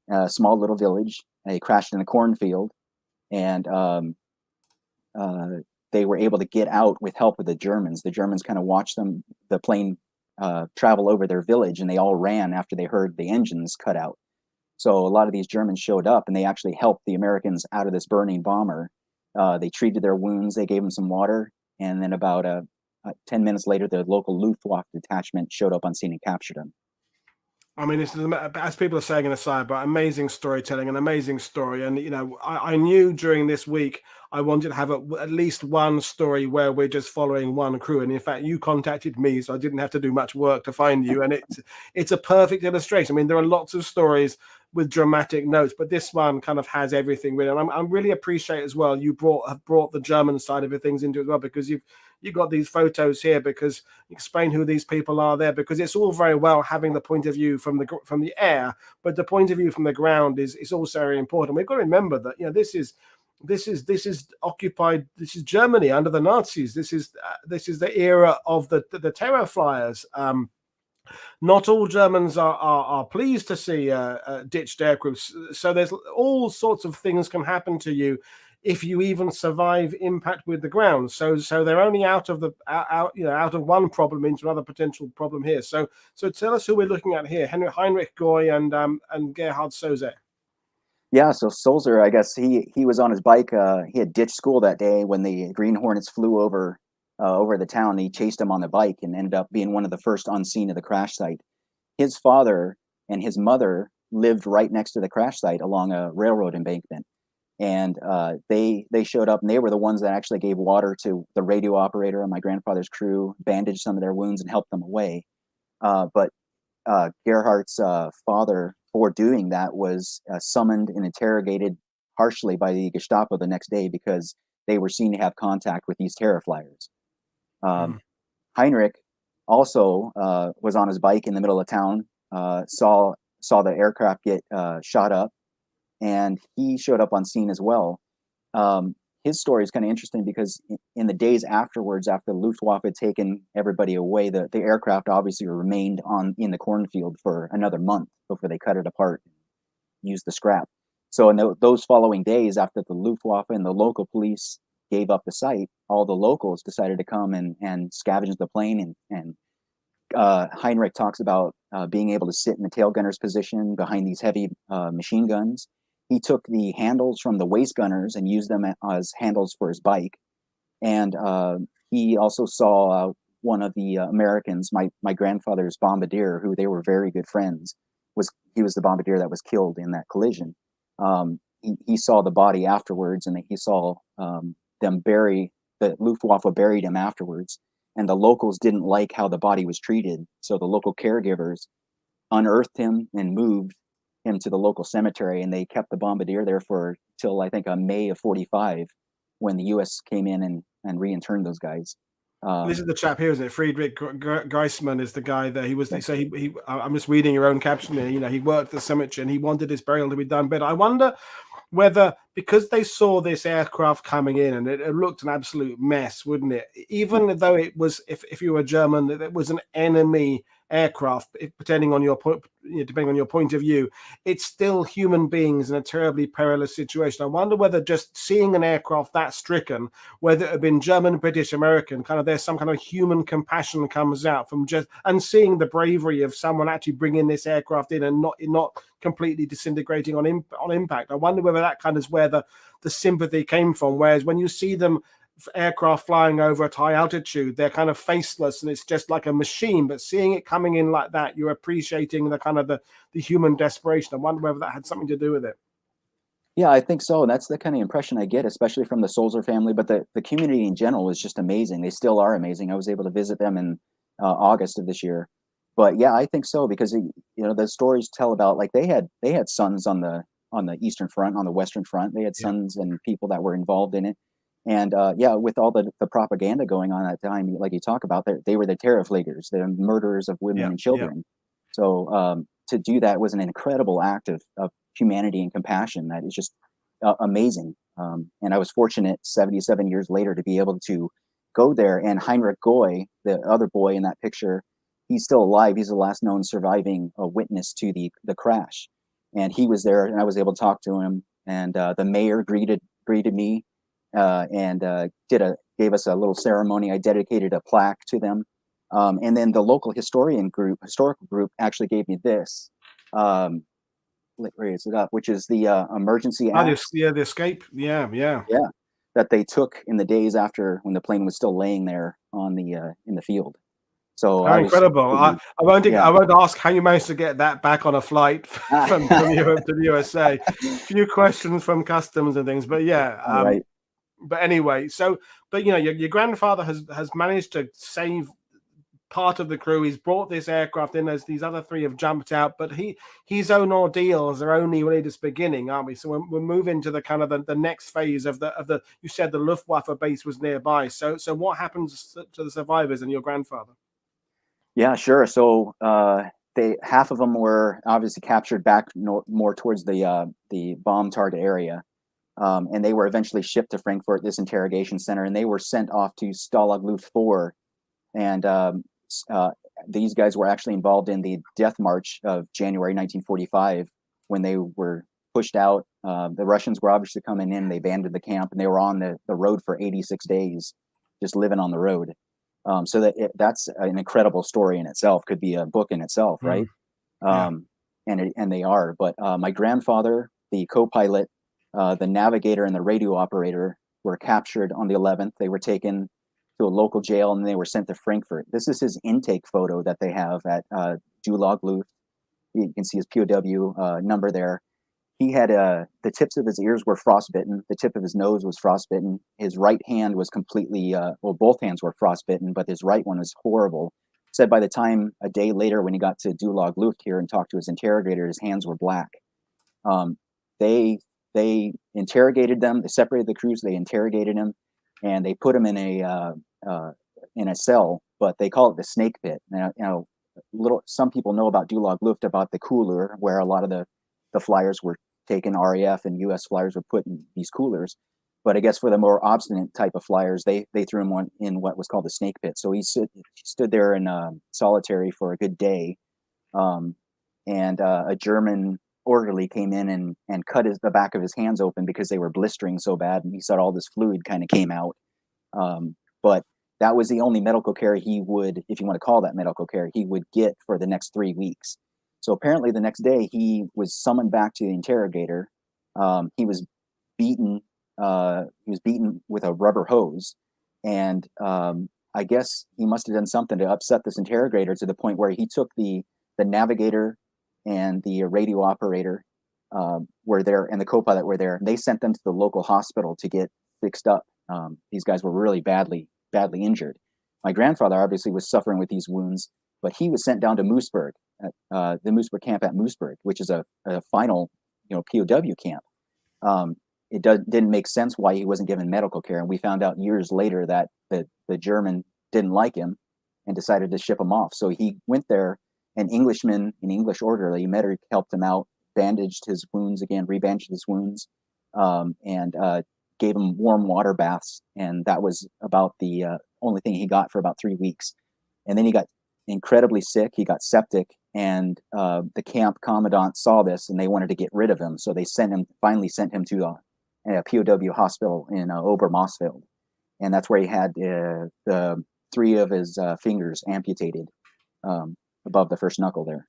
B: a small little village. He crashed in a cornfield, and they were able to get out with help of the Germans. The Germans kind of watched the plane travel over their village, and they all ran after they heard the engines cut out. So a lot of these Germans showed up, and they actually helped the Americans out of this burning bomber. They treated their wounds, they gave them some water, and then about 10 minutes later, the local Luftwaffe detachment showed up on scene and captured him.
A: I mean, it's, as people are saying in the side, but amazing storytelling, an amazing story. And, you know, I knew during this week I wanted to have at least one story where we're just following one crew. And in fact, you contacted me, so I didn't have to do much work to find you. And it's a perfect illustration. I mean, there are lots of stories with dramatic notes, but this one kind of has everything really. And I really appreciate as well you have brought the German side of things into it as well, because you've got these photos here, because explain who these people are there, because it's all very well having the point of view from the air, but the point of view from the ground is also very important. We've got to remember that, you know, this is occupied. This is Germany under the Nazis. This is the era of the terror flyers. Not all Germans are pleased to see ditched aircrews. So there's all sorts of things can happen to you if you even survive impact with the ground. So they're only out of one problem into another potential problem here. So tell us who we're looking at here: Heinrich Goy and Gerhard Soze.
B: Yeah, so Sulzer, I guess he was on his bike. He had ditched school that day when the Green Hornets flew over the town. He chased him on the bike and ended up being one of the first on scene of the crash site. His father and his mother lived right next to the crash site along a railroad embankment. And they showed up, and they were the ones that actually gave water to the radio operator on my grandfather's crew, bandaged some of their wounds, and helped them away. But Gerhardt's father, for doing that, was summoned and interrogated harshly by the Gestapo the next day because they were seen to have contact with these terror flyers. Heinrich also was on his bike in the middle of town, saw the aircraft get shot up, and he showed up on scene as well. His story is kind of interesting because in the days afterwards, after the Luftwaffe had taken everybody away, the aircraft obviously remained in the cornfield for another month before they cut it apart and used the scrap. So in those following days, after the Luftwaffe and the local police gave up the site, all the locals decided to come and scavenge the plane. And Heinrich talks about being able to sit in the tail gunner's position behind these heavy machine guns. He took the handles from the waist gunners and used them as handles for his bike. And he also saw one of the Americans, my grandfather's bombardier, who they were very good friends. He was the bombardier that was killed in that collision. He saw the body afterwards, and he saw them bury the Luftwaffe buried him afterwards. And the locals didn't like how the body was treated, so the local caregivers unearthed him and moved him to the local cemetery, and they kept the bombardier there for till I think May of '45, when the U.S. came in and reinterred those guys.
A: This is the chap here, isn't it? Friedrich Geisman is the guy that he was. So he I'm just reading your own caption here. You know, he worked the cemetery and he wanted his burial to be done better. I wonder whether, because they saw this aircraft coming in and it looked an absolute mess, wouldn't it? Even though it was, if you were German, it was an enemy aircraft, depending on your point of view, it's still human beings in a terribly perilous situation. I wonder whether just seeing an aircraft that stricken, whether it had been German, British, American, kind of there's some kind of human compassion comes out from just and seeing the bravery of someone actually bringing this aircraft in and not completely disintegrating on impact. I wonder whether that kind of is where the sympathy came from. Whereas when you see them aircraft flying over at high altitude, they're kind of faceless and it's just like a machine, but seeing it coming in like that, you're appreciating the kind of the human desperation. I wonder whether that had something to do with it.
B: Yeah, I think so. And that's the kind of impression I get, especially from the Sulzer family, but the community in general is just amazing. They still are amazing. I was able to visit them in August of this year. But yeah, I think so, because the stories tell about, like, they had sons on the Eastern Front, on the Western Front. They had sons and people that were involved in it. And with all the propaganda going on at the time, like you talk about, they were the terrorfliegers, the murderers of women and children. So to do that was an incredible act of humanity and compassion that is just amazing. And I was fortunate 77 years later to be able to go there. And Heinrich Goy, the other boy in that picture, he's still alive. He's the last known surviving witness to the crash. And he was there, and I was able to talk to him. And the mayor greeted me. And gave us a little ceremony. I dedicated a plaque to them, and then the local historical group actually gave me this. Raise it up, which is the emergency act.
A: The escape. Yeah,
B: that they took in the days after, when the plane was still laying there on the in the field. So
A: incredible! I won't ask how you managed to get that back on a flight from Europe to the USA. A few questions from customs and things, but right. But anyway, but your grandfather has managed to save part of the crew. He's brought this aircraft in as these other three have jumped out, but his own ordeals are only really just beginning, aren't we? So we're moving to the kind of the next phase of the you said the Luftwaffe base was nearby. So what happens to the survivors and your grandfather?
B: Yeah, sure. So half of them were obviously captured back more towards the bomb target area. And they were eventually shipped to Frankfurt, this interrogation center, and they were sent off to Stalag Luft 4. And these guys were actually involved in the death march of January 1945, when they were pushed out. The Russians were obviously coming in. They abandoned the camp, and they were on the road for 86 days, just living on the road. So that's an incredible story in itself. Could be a book in itself, right? And they are. But my grandfather, the co-pilot, the navigator, and the radio operator were captured on the 11th. They were taken to a local jail, and they were sent to Frankfurt. This is his intake photo that they have at Stalag Luft. You can see his POW number there. He had the tips of his ears were frostbitten. The tip of his nose was frostbitten. His right hand was completely, both hands were frostbitten, but his right one was horrible. Said by the time a day later, when he got to Stalag Luft here and talked to his interrogator, his hands were black. They interrogated them. They separated the crews. They interrogated him, and they put him in a cell. But they call it the snake pit. Now, some people know about Stalag Luft, about the cooler, where a lot of the flyers were taken. RAF and US flyers were put in these coolers. But I guess for the more obstinate type of flyers, they threw him in what was called the snake pit. So he stood there in solitary for a good day. And a German orderly came in and cut the back of his hands open because they were blistering so bad. And he said all this fluid kind of came out. But that was the only medical care he would, if you want to call that medical care, he would get for the next 3 weeks. So apparently the next day he was summoned back to the interrogator. He was beaten. He was beaten with a rubber hose, and I guess he must have done something to upset this interrogator to the point where he took the navigator and the radio operator were there, and the co-pilot were there. They sent them to the local hospital to get fixed up. These guys were really badly injured. My grandfather obviously was suffering with these wounds, but he was sent down to Moosburg, the Moosburg camp at Moosburg, which is a final, POW camp. It didn't make sense why he wasn't given medical care, and we found out years later that the German didn't like him and decided to ship him off. So he went there. An Englishman, an English orderly, medic, helped him out, bandaged his wounds again, rebandaged his wounds, and gave him warm water baths. And that was about the only thing he got for about 3 weeks. And then he got incredibly sick. He got septic, and the camp commandant saw this, and they wanted to get rid of him. So they finally sent him to a POW hospital in Obermossfeld. And that's where he had the 3 of his fingers amputated above the first knuckle there.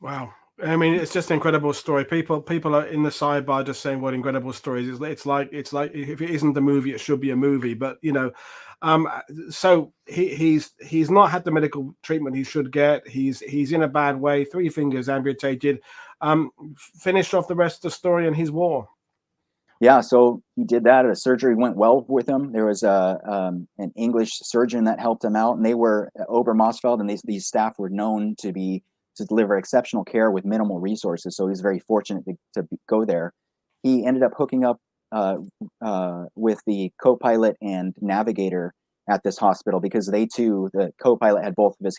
A: Wow. I mean, it's just an incredible story. People are in the sidebar just saying what incredible stories. It's like if it isn't a movie, it should be a movie. But so he's not had the medical treatment he should get. He's in a bad way. 3 fingers amputated. Finished off the rest of the story, and he's war.
B: Yeah, so he did that. The surgery went well with him. There was an English surgeon that helped him out, and they were Obermossfeld, and these staff were known to deliver exceptional care with minimal resources. So he was very fortunate to go there. He ended up hooking up with the co-pilot and navigator at this hospital because they too, the co-pilot had both of his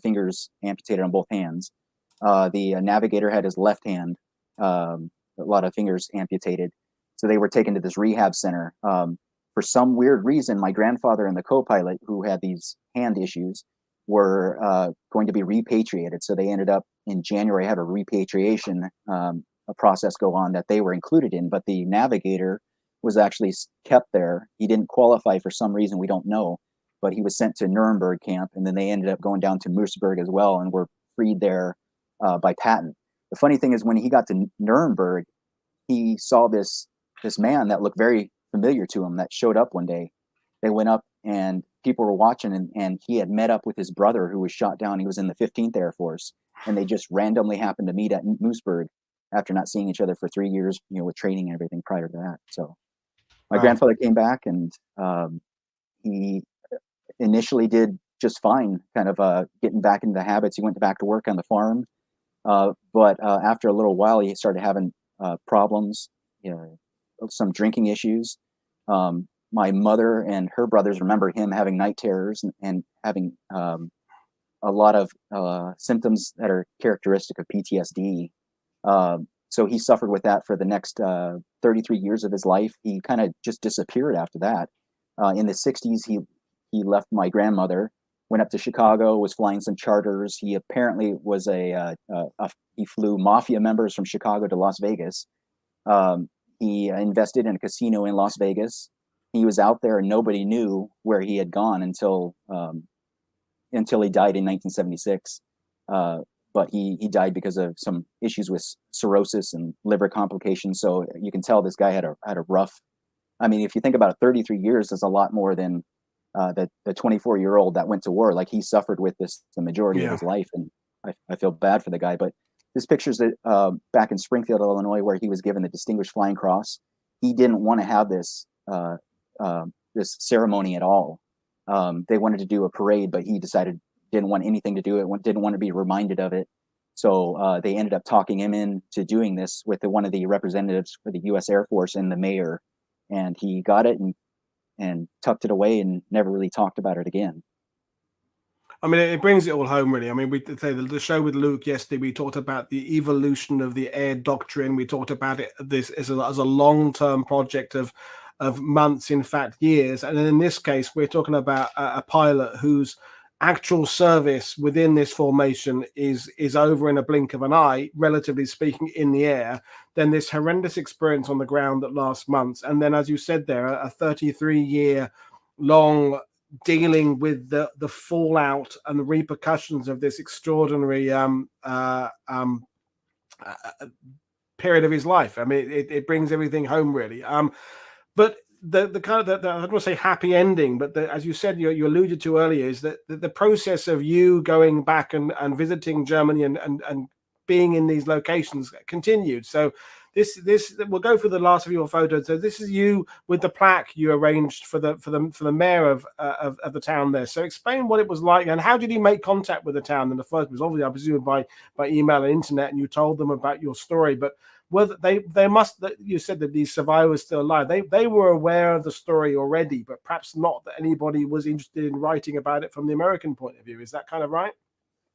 B: fingers amputated on both hands. The navigator had his left hand, a lot of fingers amputated. So they were taken to this rehab center. For some weird reason, my grandfather and the co-pilot, who had these hand issues, were going to be repatriated. So they ended up in January, had a repatriation a process go on that they were included in. But the navigator was actually kept there. He didn't qualify for some reason, we don't know. But he was sent to Nuremberg camp, and then they ended up going down to Moosburg as well, and were freed there by patent. The funny thing is, when he got to Nuremberg, he saw this man that looked very familiar to him that showed up one day. They went up and people were watching, and he had met up with his brother who was shot down. He was in the 15th Air Force, and they just randomly happened to meet at Moosburg after not seeing each other for 3 years, with training and everything prior to that. So my grandfather came back, and he initially did just fine, kind of getting back into the habits. He went back to work on the farm. But after a little while, he started having problems, some drinking issues. My mother and her brothers remember him having night terrors and having a lot of symptoms that are characteristic of PTSD. So he suffered with that for the next 33 years of his life. He kind of just disappeared after that. In the 60s, he left my grandmother, went up to Chicago, was flying some charters. He apparently was he flew mafia members from Chicago to Las Vegas. He invested in a casino in Las Vegas. He was out there and nobody knew where he had gone until he died in 1976. But he died because of some issues with cirrhosis and liver complications. So you can tell this guy had a rough. I mean, if you think about it, 33 years is a lot more than the 24-year-old that went to war. Like, he suffered with this the majority of his life, and I feel bad for the guy. But this picture's back in Springfield, Illinois, where he was given the Distinguished Flying Cross. He didn't want to have this this ceremony at all. They wanted to do a parade, but he didn't want anything to do it. Didn't want to be reminded of it. So they ended up talking him into doing this with one of the representatives for the U.S. Air Force and the mayor, and he got it and tucked it away and never really talked about it again.
A: I mean, it brings it all home, really. I mean, we say the show with Luke yesterday, we talked about the evolution of the air doctrine. We talked about it this as a long-term project of months, in fact, years. And in this case, we're talking about a pilot whose actual service within this formation is over in a blink of an eye, relatively speaking, in the air. Then this horrendous experience on the ground that lasts months, and then, as you said there, a 33-year long dealing with the fallout and the repercussions of this extraordinary period of his life. I mean, it brings everything home, really. But the kind of I don't want to say happy ending, but as you said, you alluded to earlier, is that the process of you going back and visiting Germany and being in these locations continued. So this we'll go through the last of your photos. So this is you with the plaque you arranged for the mayor of the town there. So explain what it was like, and how did you make contact with the town in the first place? Obviously, I presume by email and internet, and you told them about your story. But whether they must, you said that these survivors still alive, they were aware of the story already, but perhaps not that anybody was interested in writing about it from the American point of view. Is that kind of right?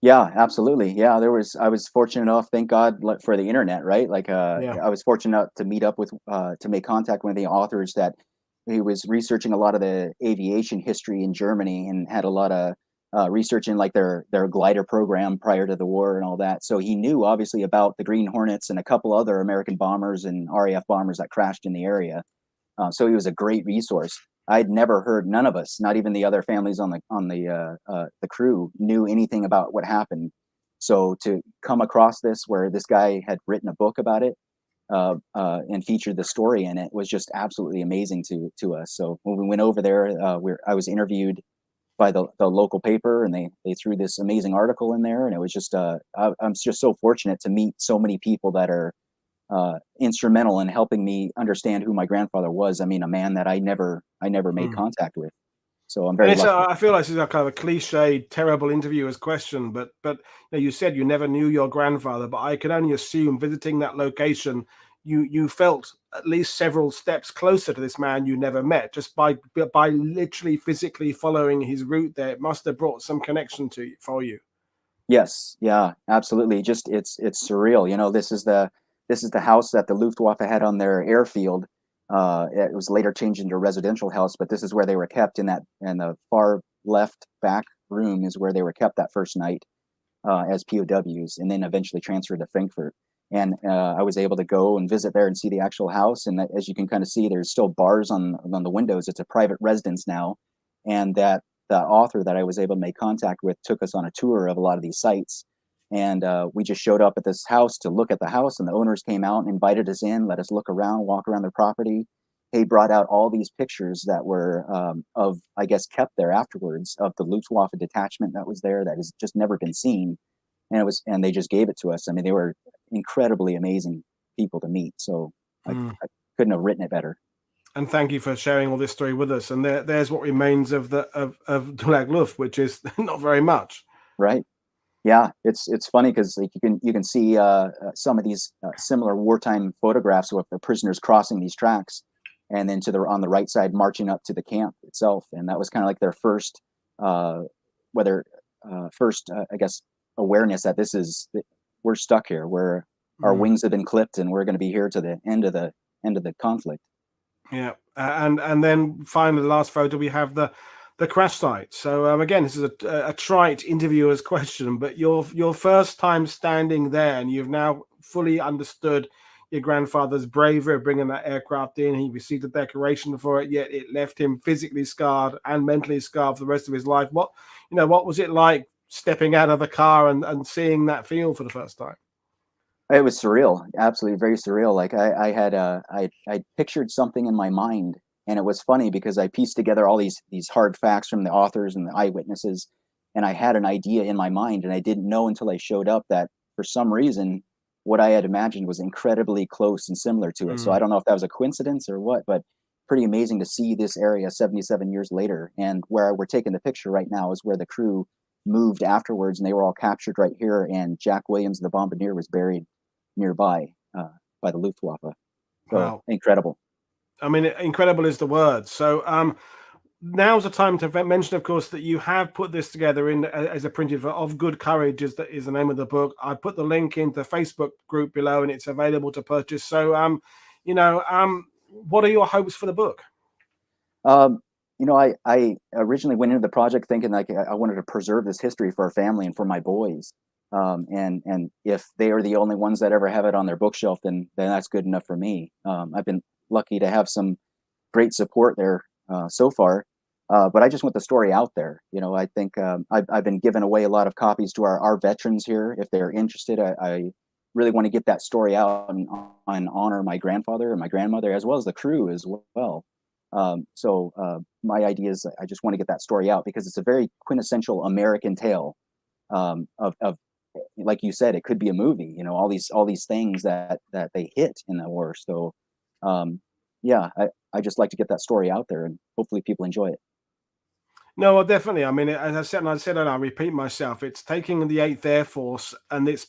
B: Yeah, absolutely. Yeah, I was fortunate enough, thank God for the internet, right? Like,
A: Yeah.
B: I was fortunate enough to meet up with, to make contact with the authors that he was researching a lot of the aviation history in Germany and had a lot of research in like their glider program prior to the war and all that. So he knew obviously about the Green Hornets and a couple other American bombers and RAF bombers that crashed in the area. So he was a great resource. I'd never heard, none of us, not even the other families on the crew, knew anything about what happened. So to come across this, where this guy had written a book about it and featured the story in it, was just absolutely amazing to us. So when we went over there, I was interviewed by the local paper, and they threw this amazing article in there, and it was just I'm just so fortunate to meet so many people that are instrumental in helping me understand who my grandfather was. I mean, a man that I never made contact with. So I'm
A: And
B: very
A: it's
B: lucky.
A: I feel like this is a kind of a cliche, terrible interviewer's question, but you said you never knew your grandfather, but I can only assume visiting that location, you felt at least several steps closer to this man you never met just by literally physically following his route there. It must have brought some connection for you.
B: Yes, yeah, absolutely. Just it's surreal. You know, this is the house that the Luftwaffe had on their airfield. It was later changed into a residential house, but this is where they were kept in the far left back room is where they were kept that first night as POWs, and then eventually transferred to Frankfurt. And I was able to go and visit there and see the actual house. And as you can kind of see, there's still bars on the windows. It's a private residence now, and that the author that I was able to make contact with took us on a tour of a lot of these sites. And we just showed up at this house to look at the house, and the owners came out and invited us in, let us look around, walk around their property. They brought out all these pictures that were of, I guess, kept there afterwards, of the Luftwaffe detachment that was there that has just never been seen. And they just gave it to us. I mean, they were incredibly amazing people to meet. So I couldn't have written it better.
A: And thank you for sharing all this story with us. And there's what remains of Dulag Luft, which is not very much.
B: Right. Yeah, it's funny because like you can see some of these similar wartime photographs of the prisoners crossing these tracks, and then on the right side marching up to the camp itself, and that was kind of like their first, I guess, awareness that we're stuck here, where our wings have been clipped, and we're going to be here to the end of the conflict.
A: Yeah, and then finally, the last photo we have the crash site. So again, this is a trite interviewer's question, but your first time standing there, and you've now fully understood your grandfather's bravery of bringing that aircraft in. He received a decoration for it, yet it left him physically scarred and mentally scarred for the rest of his life. What was it like stepping out of the car and seeing that field for the first time?
B: It was surreal, absolutely very surreal. Like I pictured something in my mind, and it was funny because I pieced together all these hard facts from the authors and the eyewitnesses, and I had an idea in my mind, and I didn't know until I showed up that for some reason what I had imagined was incredibly close and similar to it. So I don't know if that was a coincidence or what, but pretty amazing to see this area 77 years later. And where we're taking the picture right now is where the crew moved afterwards, and they were all captured right here. And Jack Williams, the bombardier, was buried nearby by the Luftwaffe. So
A: Wow.
B: incredible.
A: I mean, incredible is the word. So now's the time to mention, of course, that you have put this together in as a printed of Good Courage is the name of the book. I put the link into the Facebook group below, and it's available to purchase. So, what are your hopes for the book?
B: I originally went into the project thinking like I wanted to preserve this history for our family and for my boys. And if they are the only ones that ever have it on their bookshelf, then that's good enough for me. I've been lucky to have some great support there so far. But I just want the story out there. I think I've been giving away a lot of copies to our veterans here. If they're interested, I really want to get that story out and honor my grandfather and my grandmother, as well as the crew as well. So my idea is I just want to get that story out because it's a very quintessential American tale of like you said, it could be a movie, all these things that they hit in the war. So I just like to get that story out there and hopefully people enjoy it.
A: No, well, definitely. I mean, as I said, and I repeat myself, it's taking the 8th Air Force and it's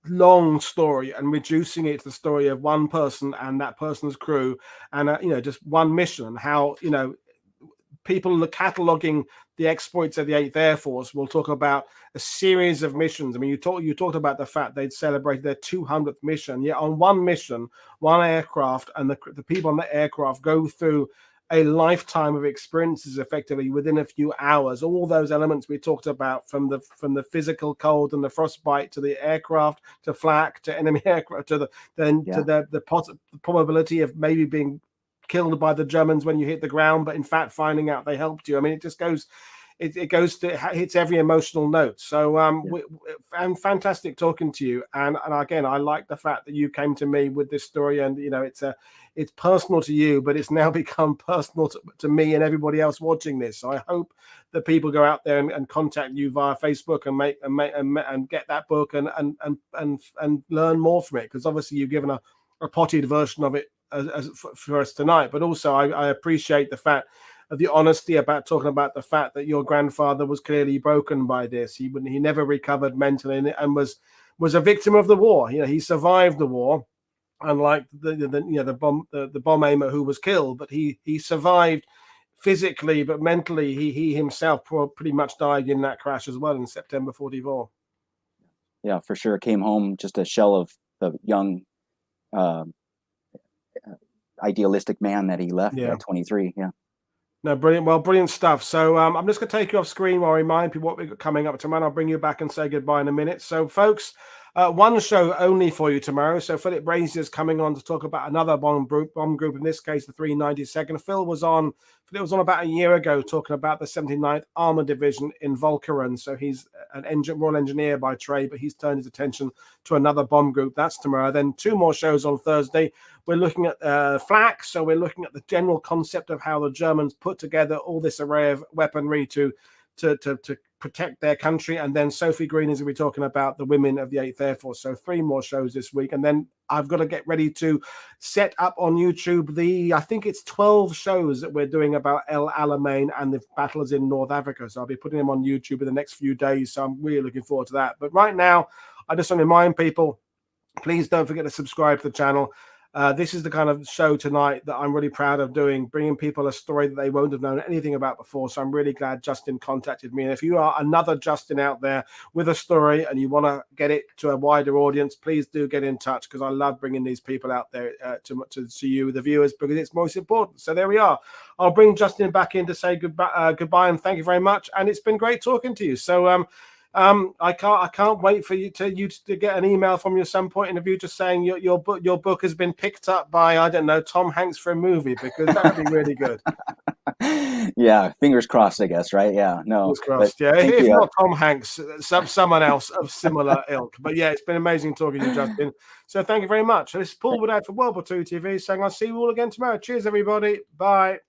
A: long story and reducing it to the story of one person and that person's crew and just one mission, and how people cataloging the exploits of the 8th Air Force will talk about a series of missions. I mean, you talked about the fact they'd celebrated their 200th mission. Yet on one mission, one aircraft, and the people on the aircraft go through a lifetime of experiences effectively within a few hours. All those elements we talked about, from the physical cold and the frostbite to the aircraft to flak to enemy aircraft to the probability of maybe being killed by the Germans when you hit the ground, but in fact finding out they helped you. I mean, it just goes. It hits every emotional note. So and fantastic talking to you. And again, I like the fact that you came to me with this story, and it's personal to you, but it's now become personal to me and everybody else watching this. So I hope that people go out there and contact you via Facebook and get that book and learn more from it, because obviously you've given a potted version of it for us tonight. But also I appreciate the fact of the honesty about talking about the fact that your grandfather was clearly broken by this. He never recovered mentally and was a victim of the war. He survived the war, unlike the bomb aimer who was killed, but he survived physically, but mentally he himself pretty much died in that crash as well in September 44.
B: Yeah, for sure. Came home just a shell of the young idealistic man that he left at 23. Yeah.
A: No, brilliant. Well, brilliant stuff. So I'm just going to take you off screen while I remind people what we've got coming up tomorrow. I'll bring you back and say goodbye in a minute. So, folks, one show only for you tomorrow. So Philip Brazier is coming on to talk about another bomb group, in this case, the 392nd. Phil was on about a year ago talking about the 79th Armored Division in Volkeren. So he's an Royal Engineer by trade, but he's turned his attention to another bomb group. That's tomorrow. Then 2 more shows on Thursday. We're looking at flak. So we're looking at the general concept of how the Germans put together all this array of weaponry to protect their country. And then Sophie Green is going to be talking about the women of the 8th Air Force. So 3 more shows this week. And then I've got to get ready to set up on YouTube I think it's 12 shows that we're doing about El Alamein and the battles in North Africa. So I'll be putting them on YouTube in the next few days. So I'm really looking forward to that. But right now, I just want to remind people, please don't forget to subscribe to the channel. This is the kind of show tonight that I'm really proud of doing, bringing people a story that they won't have known anything about before. So I'm really glad Justin contacted me. And if you are another Justin out there with a story and you want to get it to a wider audience, please do get in touch, because I love bringing these people out there to you, the viewers, because it's most important. So there we are. I'll bring Justin back in to say goodbye and thank you very much. And it's been great talking to you. So I can't wait for you to get an email from you at some point in the future saying your book has been picked up by, I don't know, Tom Hanks for a movie, because that would be really good.
B: Yeah, fingers crossed, I guess, right? Yeah, no.
A: Fingers crossed, yeah. If not Tom Hanks, someone else of similar ilk. But yeah, it's been amazing talking to you, Justin. So thank you very much. This is Paul Woodard for World War II TV saying I'll see you all again tomorrow. Cheers, everybody. Bye.